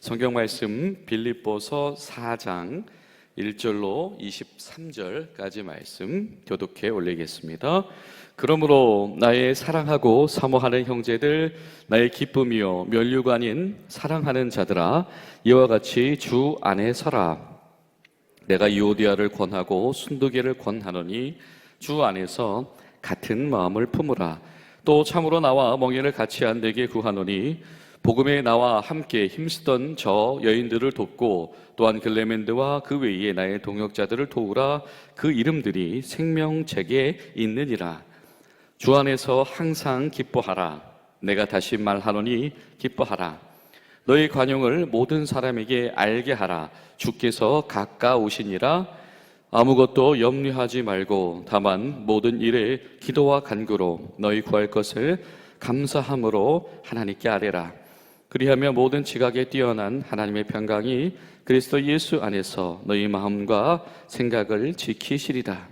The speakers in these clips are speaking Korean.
성경 말씀 빌립보서 4장 1절로 23절까지 말씀 교독해 올리겠습니다. 그러므로 나의 사랑하고 사모하는 형제들, 나의 기쁨이요 면류가 아닌 사랑하는 자들아, 이와 같이 주 안에 서라. 내가 유오디아를 권하고 순두개를 권하노니 주 안에서 같은 마음을 품으라. 또 참으로 나와 멍에를 같이 안 되게 구하노니 복음에 나와 함께 힘쓰던 저 여인들을 돕고 또한 글레멘드와 그 외에 나의 동역자들을 도우라. 그 이름들이 생명책에 있느니라. 주 안에서 항상 기뻐하라. 내가 다시 말하노니 기뻐하라. 너희 관용을 모든 사람에게 알게 하라. 주께서 가까우시니라. 아무것도 염려하지 말고 다만 모든 일에 기도와 간구로 너희 구할 것을 감사함으로 하나님께 아뢰라. 그리하며 모든 지각에 뛰어난 하나님의 평강이 그리스도 예수 안에서 너희 마음과 생각을 지키시리라.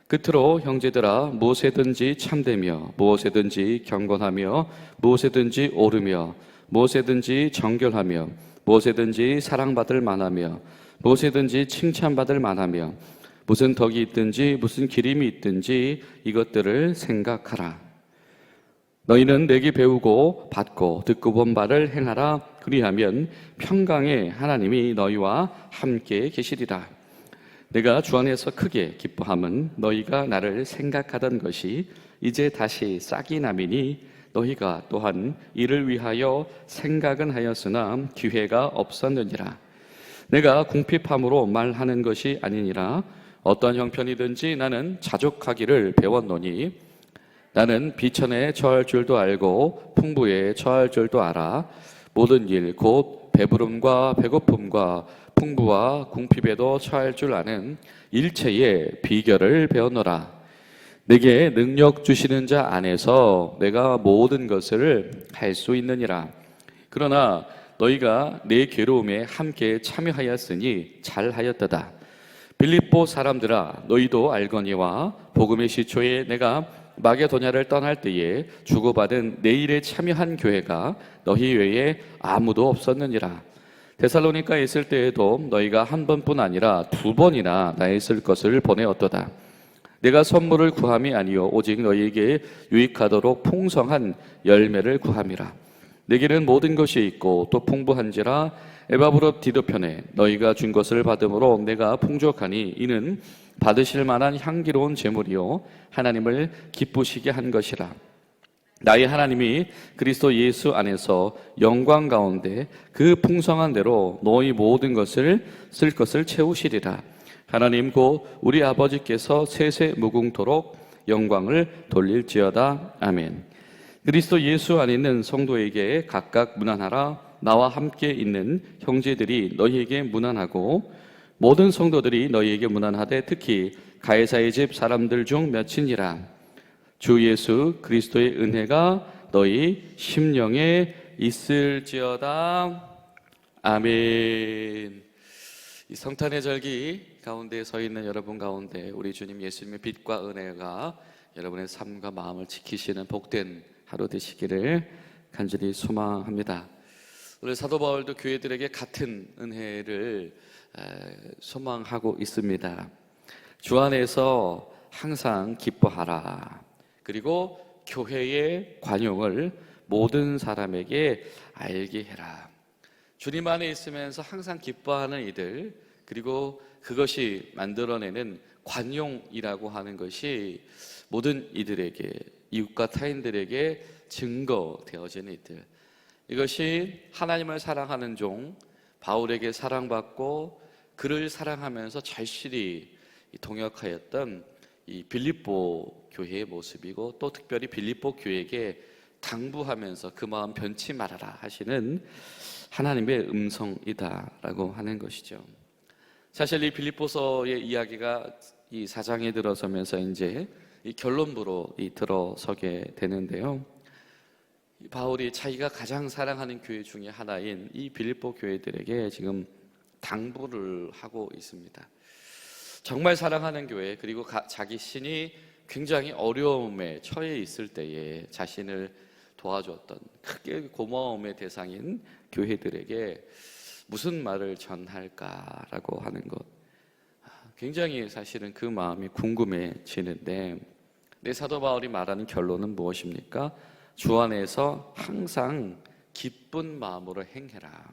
끝으로 형제들아, 무엇에든지 참되며 무엇에든지 경건하며 무엇에든지 옳으며 무엇에든지 정결하며 무엇에든지 사랑받을 만하며 무엇에든지 칭찬받을 만하며 무슨 덕이 있든지 무슨 기림이 있든지 이것들을 생각하라. 너희는 내게 배우고 받고 듣고 본 바를 행하라. 그리하면 평강의 하나님이 너희와 함께 계시리라. 내가 주 안에서 크게 기뻐함은 너희가 나를 생각하던 것이 이제 다시 싹이 나미니 너희가 또한 이를 위하여 생각은 하였으나 기회가 없었느니라. 내가 궁핍함으로 말하는 것이 아니니라. 어떤 형편이든지 나는 자족하기를 배웠노니 나는 비천에 처할 줄도 알고 풍부에 처할 줄도 알아. 모든 일 곧 배부름과 배고픔과 풍부와 궁핍에도 처할 줄 아는 일체의 비결을 배웠노라. 내게 능력 주시는 자 안에서 내가 모든 것을 할 수 있느니라. 그러나 너희가 내 괴로움에 함께 참여하였으니 잘하였도다. 빌립보 사람들아, 너희도 알거니와 복음의 시초에 내가 마게도냐를 떠날 때에 주고받은 내 일에 참여한 교회가 너희 외에 아무도 없었느니라. 데살로니가에 있을 때에도 너희가 한 번뿐 아니라 두 번이나 나에 쓸 것을 보내었도다. 내가 선물을 구함이 아니요 오직 너희에게 유익하도록 풍성한 열매를 구함이라. 내게는 모든 것이 있고 또 풍부한지라. 에바브로 디도편에 너희가 준 것을 받음으로 내가 풍족하니 이는 받으실 만한 향기로운 제물이요 하나님을 기쁘시게 한 것이라. 나의 하나님이 그리스도 예수 안에서 영광 가운데 그 풍성한 대로 너희 모든 것을 쓸 것을 채우시리라. 하나님 곧 우리 아버지께서 세세 무궁토록 영광을 돌릴지어다. 아멘. 그리스도 예수 안에 있는 성도에게 각각 문안하라. 나와 함께 있는 형제들이 너희에게 문안하고 모든 성도들이 너희에게 문안하되 특히 가이사의 집 사람들 중 몇이니라. 주 예수 그리스도의 은혜가 너희 심령에 있을지어다. 아멘. 이 성탄의 절기 가운데 서 있는 여러분 가운데 우리 주님 예수님의 빛과 은혜가 여러분의 삶과 마음을 지키시는 복된 하루 되시기를 간절히 소망합니다. 오늘 사도 바울도 교회들에게 같은 은혜를 소망하고 있습니다. 주 안에서 항상 기뻐하라. 그리고 교회의 관용을 모든 사람에게 알게 해라. 주님 안에 있으면서 항상 기뻐하는 이들, 그리고 그것이 만들어내는 관용이라고 하는 것이 모든 이들에게, 이웃과 타인들에게 증거되어지는 이들, 이것이 하나님을 사랑하는 종 바울에게 사랑받고 그를 사랑하면서 절실히 동역하였던 이 빌립보 교회의 모습이고, 또 특별히 빌립보 교회에게 당부하면서 그 마음 변치 말아라 하시는 하나님의 음성이다라고 하는 것이죠. 사실 이 빌립보서의 이야기가 이 4장에 들어서면서 이제 이 결론부로 들어서게 되는데요. 바울이 자기가 가장 사랑하는 교회 중에 하나인 이 빌립보 교회들에게 지금 당부를 하고 있습니다. 정말 사랑하는 교회, 그리고 자기 신이 굉장히 어려움에 처해 있을 때에 자신을 도와줬던 크게 고마움의 대상인 교회들에게 무슨 말을 전할까라고 하는 것, 굉장히 사실은 그 마음이 궁금해지는데, 내 사도 바울이 말하는 결론은 무엇입니까? 주 안에서 항상 기쁜 마음으로 행해라.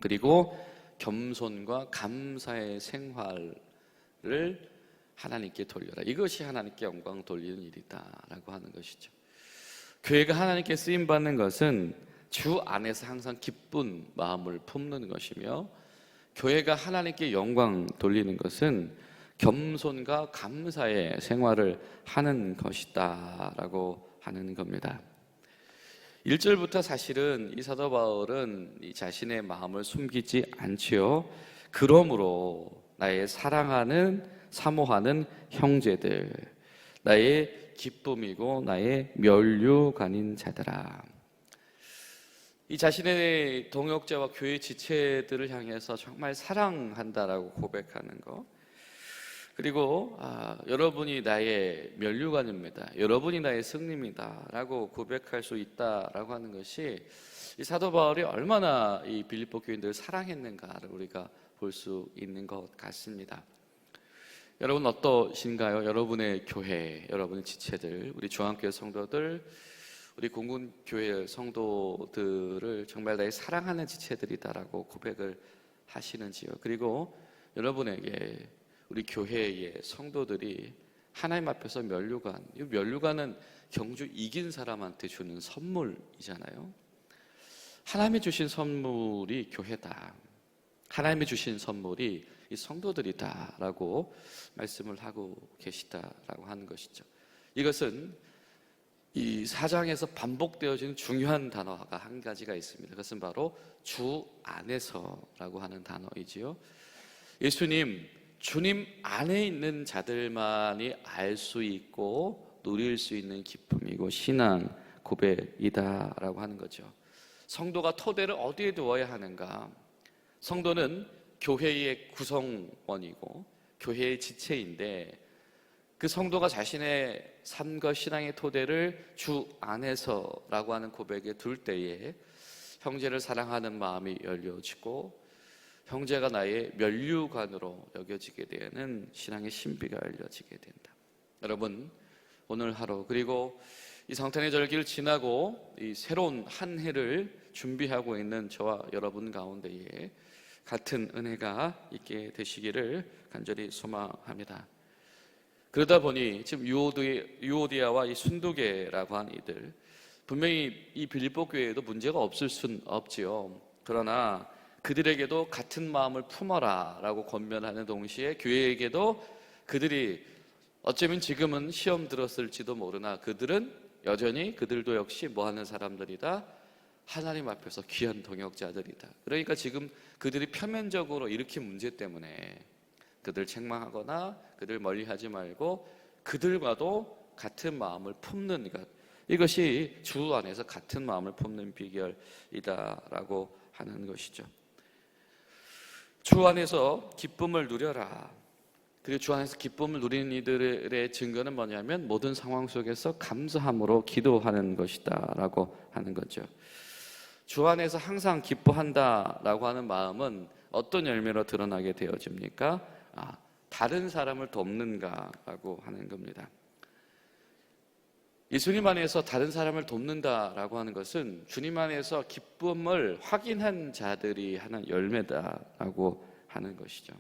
그리고 겸손과 감사의 생활을 하나님께 돌려라. 이것이 하나님께 영광 돌리는 일이다라고 하는 것이죠. 교회가 하나님께 쓰임 받는 것은 주 안에서 항상 기쁜 마음을 품는 것이며, 교회가 하나님께 영광 돌리는 것은 겸손과 감사의 생활을 하는 것이다라고 하는 겁니다. 1절부터 사실은 이 사도 바울은 이 자신의 마음을 숨기지 않지요. 그러므로 나의 사랑하는 사모하는 형제들, 나의 기쁨이고 나의 면류관인 자들아. 이 자신의 동역자와 교회 지체들을 향해서 정말 사랑한다라고 고백하는 것, 그리고 여러분이 나의 면류관입니다, 여러분이 나의 승리입니다 라고 고백할 수 있다라고 하는 것이 이 사도 바울이 얼마나 이 빌립보 교인들을 사랑했는가를 우리가 볼 수 있는 것 같습니다. 여러분 어떠신가요? 여러분의 교회, 여러분의 지체들, 우리 중앙교회 성도들, 우리 공군교회 성도들을 정말 나의 사랑하는 지체들이다라고 고백을 하시는지요? 그리고 여러분에게 우리 교회의 성도들이 하나님 앞에서 면류관, 이 면류관은 경주 이긴 사람한테 주는 선물이잖아요. 하나님이 주신 선물이 교회다, 하나님이 주신 선물이 이 성도들이다라고 말씀을 하고 계시다라고 하는 것이죠. 이것은 이 4장에서 반복되어지는 중요한 단어가 한 가지가 있습니다. 그것은 바로 주 안에서라고 하는 단어이지요. 예수님, 주님 안에 있는 자들만이 알 수 있고 누릴 수 있는 기쁨이고 신앙 고백이다라고 하는 거죠. 성도가 토대를 어디에 두어야 하는가? 성도는 교회의 구성원이고 교회의 지체인데, 그 성도가 자신의 삶과 신앙의 토대를 주 안에서라고 하는 고백에 둘 때에 형제를 사랑하는 마음이 열려지고 형제가 나의 면류관으로 여겨지게 되는 신앙의 신비가 열려지게 된다. 여러분, 오늘 하루 그리고 이 성탄의 절기를 지나고 이 새로운 한 해를 준비하고 있는 저와 여러분 가운데에 같은 은혜가 있게 되시기를 간절히 소망합니다. 그러다 보니 지금 유오디아와 이 순두계라고 한 이들, 분명히 이 빌립보 교회에도 문제가 없을 순 없지요. 그러나 그들에게도 같은 마음을 품어라 라고 권면하는 동시에 교회에게도 그들이 어쩌면 지금은 시험 들었을지도 모르나 그들은 여전히 그들도 역시 뭐하는 사람들이다? 하나님 앞에서 귀한 동역자들이다. 그러니까 지금 그들이 표면적으로 일으킨 문제 때문에 그들 책망하거나 그들 멀리하지 말고 그들과도 같은 마음을 품는 것, 이것이 주 안에서 같은 마음을 품는 비결이다라고 하는 것이죠. 주 안에서 기쁨을 누려라. 그리고 주 안에서 기쁨을 누리는 이들의 증거는 뭐냐면 모든 상황 속에서 감사함으로 기도하는 것이다 라고 하는 거죠. 주 안에서 항상 기뻐한다라고 하는 마음은 어떤 열매로 드러나게 되어집니까? 다른 사람을 돕는가라고 하는 겁니다. 예수님 안에서 다른 사람을 돕는다라고 하는 것은 주님 안에서 기쁨을 확인한 자들이 하는 열매다라고 하는 것이죠.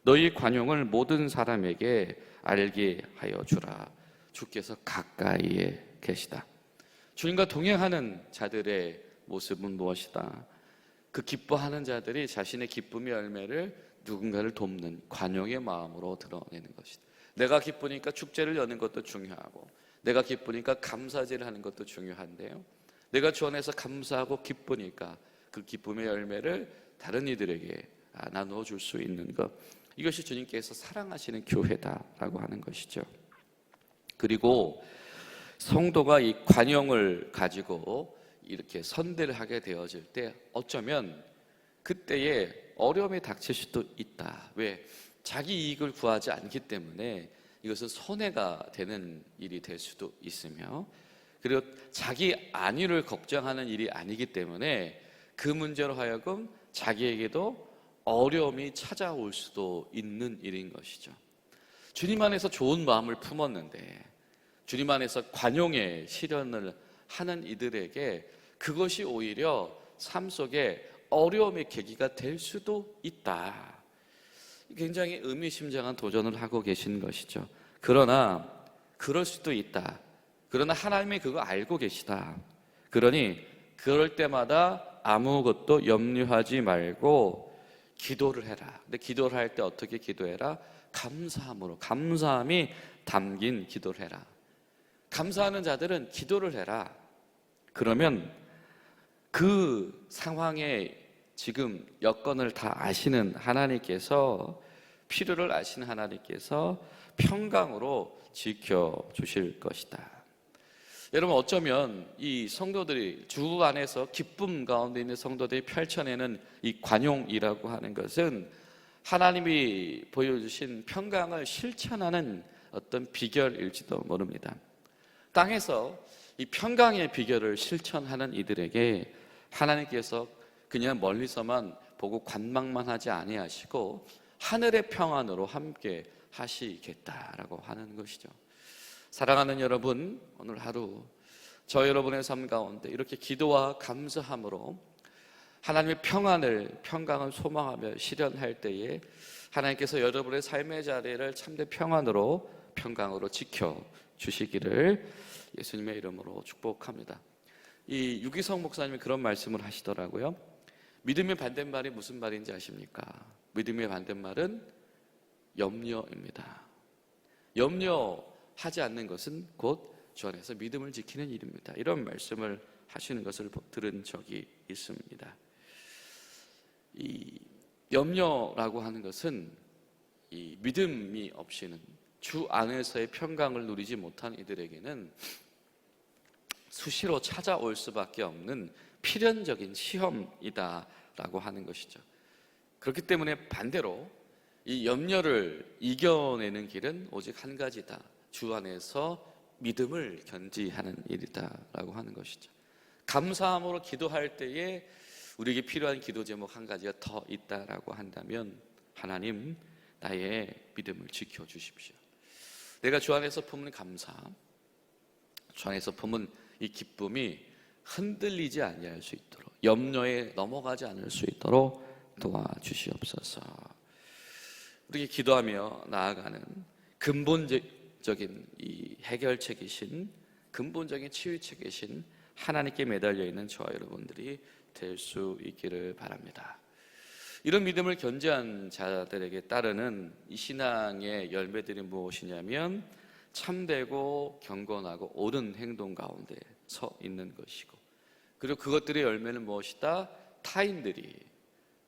너희 관용을 모든 사람에게 알게 하여 주라. 주께서 가까이에 계시다. 주님과 동행하는 자들의 모습은 무엇이다? 그 기뻐하는 자들이 자신의 기쁨의 열매를 누군가를 돕는 관용의 마음으로 드러내는 것이다. 내가 기쁘니까 축제를 여는 것도 중요하고, 내가 기쁘니까 감사제를 하는 것도 중요한데요, 내가 주 안에서 감사하고 기쁘니까 그 기쁨의 열매를 다른 이들에게 나누어 줄 수 있는 것, 이것이 주님께서 사랑하시는 교회다라고 하는 것이죠. 그리고 성도가 이 관용을 가지고 이렇게 선대를 하게 되어질 때 어쩌면 그때에 어려움이 닥칠 수도 있다. 왜? 자기 이익을 구하지 않기 때문에 이것은 손해가 되는 일이 될 수도 있으며, 그리고 자기 안위를 걱정하는 일이 아니기 때문에 그 문제로 하여금 자기에게도 어려움이 찾아올 수도 있는 일인 것이죠. 주님 안에서 좋은 마음을 품었는데 주님 안에서 관용의 실현을 하는 이들에게 그것이 오히려 삶 속에 어려움의 계기가 될 수도 있다. 굉장히 의미심장한 도전을 하고 계신 것이죠. 그러나 그럴 수도 있다. 그러나 하나님이 그거 알고 계시다. 그러니 그럴 때마다 아무것도 염려하지 말고 기도를 해라. 근데 기도를 할 때 어떻게 기도해라? 감사함으로, 감사함이 담긴 기도를 해라. 감사하는 자들은 기도를 해라. 그러면 그 상황에 지금 여건을 다 아시는 하나님께서, 필요를 아시는 하나님께서 평강으로 지켜주실 것이다. 여러분, 어쩌면 이 성도들이 주 안에서 기쁨 가운데 있는 성도들이 펼쳐내는 이 관용이라고 하는 것은 하나님이 보여주신 평강을 실천하는 어떤 비결일지도 모릅니다. 땅에서 이 평강의 비결을 실천하는 이들에게 하나님께서 그냥 멀리서만 보고 관망만 하지 아니하시고 하늘의 평안으로 함께 하시겠다라고 하는 것이죠. 사랑하는 여러분, 오늘 하루 저 여러분의 삶 가운데 이렇게 기도와 감사함으로 하나님의 평강을 소망하며 실현할 때에 하나님께서 여러분의 삶의 자리를 참된 평강으로 지켜주시기를 예수님의 이름으로 축복합니다. 이 유기성 목사님이 그런 말씀을 하시더라고요. 믿음의 반대말이 무슨 말인지 아십니까? 믿음의 반대말은 염려입니다. 염려하지 않는 것은 곧 주 안에서 믿음을 지키는 일입니다. 이런 말씀을 하시는 것을 들은 적이 있습니다. 이 염려라고 하는 것은 이 믿음이 없이는 주 안에서의 평강을 누리지 못한 이들에게는 수시로 찾아올 수밖에 없는 필연적인 시험이다라고 하는 것이죠. 그렇기 때문에 반대로 이 염려를 이겨내는 길은 오직 한 가지다. 주 안에서 믿음을 견지하는 일이다라고 하는 것이죠. 감사함으로 기도할 때에 우리에게 필요한 기도 제목 한 가지가 더 있다라고 한다면, 하나님, 나의 믿음을 지켜주십시오. 내가 주 안에서 품은 감사, 주 안에서 품은 이 기쁨이 흔들리지 아니할 수 있도록, 염려에 넘어가지 않을 수 있도록 도와주시옵소서. 우리가 기도하며 나아가는 근본적인 이 해결책이신, 근본적인 치유책이신 하나님께 매달려 있는 저와 여러분들이 될 수 있기를 바랍니다. 이런 믿음을 견지한 자들에게 따르는 이 신앙의 열매들이 무엇이냐면 참되고 경건하고 옳은 행동 가운데 서 있는 것이고, 그리고 그것들의 열매는 무엇이다? 타인들이,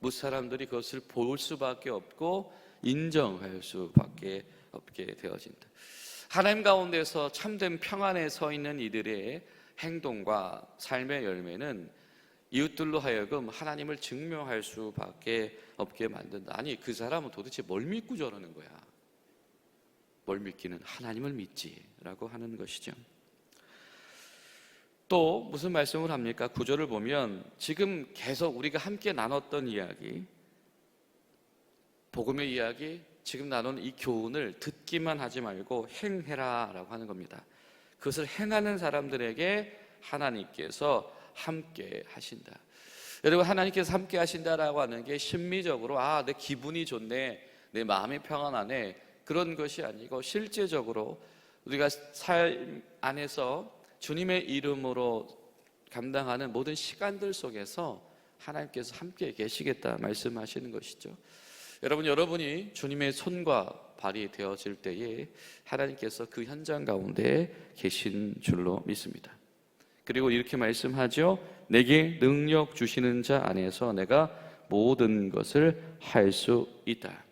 무사람들이 그것을 볼 수밖에 없고 인정할 수밖에 없게 되어진다. 하나님 가운데서 참된 평안에 서 있는 이들의 행동과 삶의 열매는 이웃들로 하여금 하나님을 증명할 수밖에 없게 만든다. 아니, 그 사람은 도대체 뭘 믿고 저러는 거야? 뭘 믿기는? 하나님을 믿지라고 하는 것이죠. 또 무슨 말씀을 합니까? 구절을 보면 지금 계속 우리가 함께 나눴던 이야기, 복음의 이야기, 지금 나눈 이 교훈을 듣기만 하지 말고 행해라 라고 하는 겁니다. 그것을 행하는 사람들에게 하나님께서 함께 하신다. 여러분, 하나님께서 함께 하신다라고 하는 게 심미적으로 내 기분이 좋네, 내 마음이 평안하네, 그런 것이 아니고 실제적으로 우리가 삶 안에서 주님의 이름으로 감당하는 모든 시간들 속에서 하나님께서 함께 계시겠다 말씀하시는 것이죠. 여러분이 주님의 손과 발이 되어질 때에 하나님께서 그 현장 가운데 계신 줄로 믿습니다. 그리고 이렇게 말씀하죠. 내게 능력 주시는 자 안에서 내가 모든 것을 할 수 있다.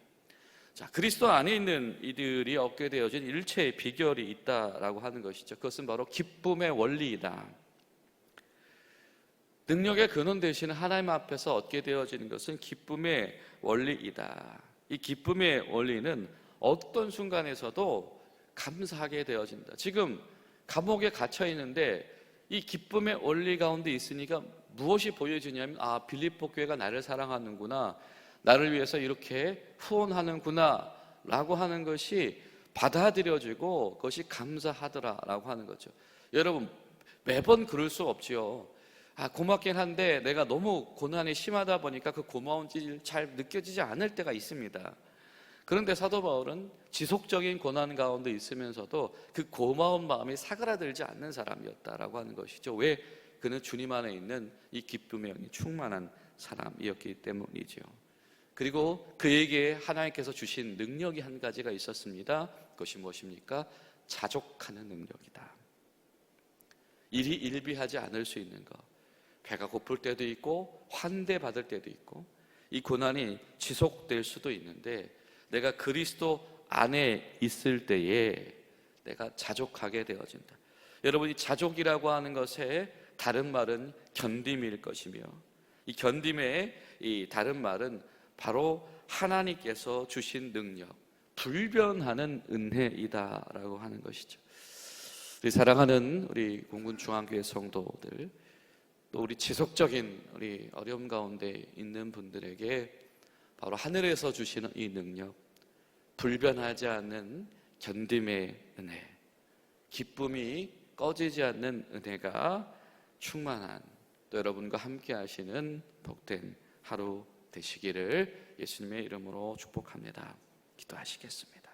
자, 그리스도 안에 있는 이들이 얻게 되어진 일체의 비결이 있다라고 하는 것이죠. 그것은 바로 기쁨의 원리이다. 능력의 근원 되시는 하나님 앞에서 얻게 되어지는 것은 기쁨의 원리이다. 이 기쁨의 원리는 어떤 순간에서도 감사하게 되어진다. 지금 감옥에 갇혀 있는데 이 기쁨의 원리 가운데 있으니까 무엇이 보여지냐면, 아, 빌립보 교회가 나를 사랑하는구나, 나를 위해서 이렇게 후원하는구나 라고 하는 것이 받아들여지고 그것이 감사하더라라고 하는 거죠. 여러분, 매번 그럴 수 없지요. 고맙긴 한데 내가 너무 고난이 심하다 보니까 그 고마움이 잘 느껴지지 않을 때가 있습니다. 그런데 사도 바울은 지속적인 고난 가운데 있으면서도 그 고마운 마음이 사그라들지 않는 사람이었다라고 하는 것이죠. 왜? 그는 주님 안에 있는 이 기쁨의 영이 충만한 사람이었기 때문이죠. 그리고 그에게 하나님께서 주신 능력이 한 가지가 있었습니다. 그것이 무엇입니까? 자족하는 능력이다. 일이 일비하지 않을 수 있는 것, 배가 고플 때도 있고 환대받을 때도 있고 이 고난이 지속될 수도 있는데, 내가 그리스도 안에 있을 때에 내가 자족하게 되어진다. 여러분, 이 자족이라고 하는 것의 다른 말은 견딤일 것이며, 이 견딤의 이 다른 말은 바로 하나님께서 주신 능력, 불변하는 은혜이다라고 하는 것이죠. 우리 사랑하는 우리 공군 중앙교회 성도들, 또 우리 지속적인 우리 어려움 가운데 있는 분들에게 바로 하늘에서 주시는 이 능력, 불변하지 않는 견딤의 은혜, 기쁨이 꺼지지 않는 은혜가 충만한, 또 여러분과 함께 하시는 복된 하루 되시기를 예수님의 이름으로 축복합니다. 기도하시겠습니다.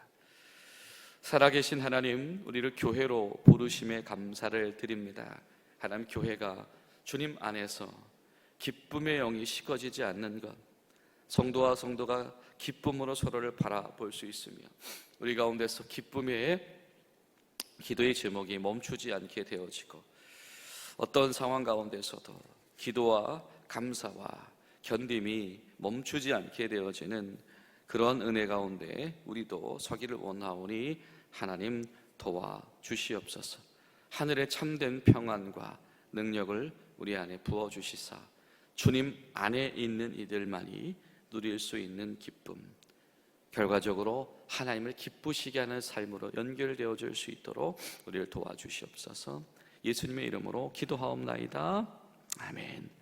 살아계신 하나님, 우리를 교회로 부르심에 감사를 드립니다. 하나님, 교회가 주님 안에서 기쁨의 영이 식어지지 않는 것, 성도와 성도가 기쁨으로 서로를 바라볼 수 있으며 우리 가운데서 기쁨의 기도의 제목이 멈추지 않게 되어지고, 어떤 상황 가운데서도 기도와 감사와 견딤이 멈추지 않게 되어지는 그런 은혜 가운데 우리도 서기를 원하오니 하나님 도와주시옵소서. 하늘의 참된 평안과 능력을 우리 안에 부어주시사 주님 안에 있는 이들만이 누릴 수 있는 기쁨, 결과적으로 하나님을 기쁘시게 하는 삶으로 연결되어 줄 수 있도록 우리를 도와주시옵소서. 예수님의 이름으로 기도하옵나이다. 아멘.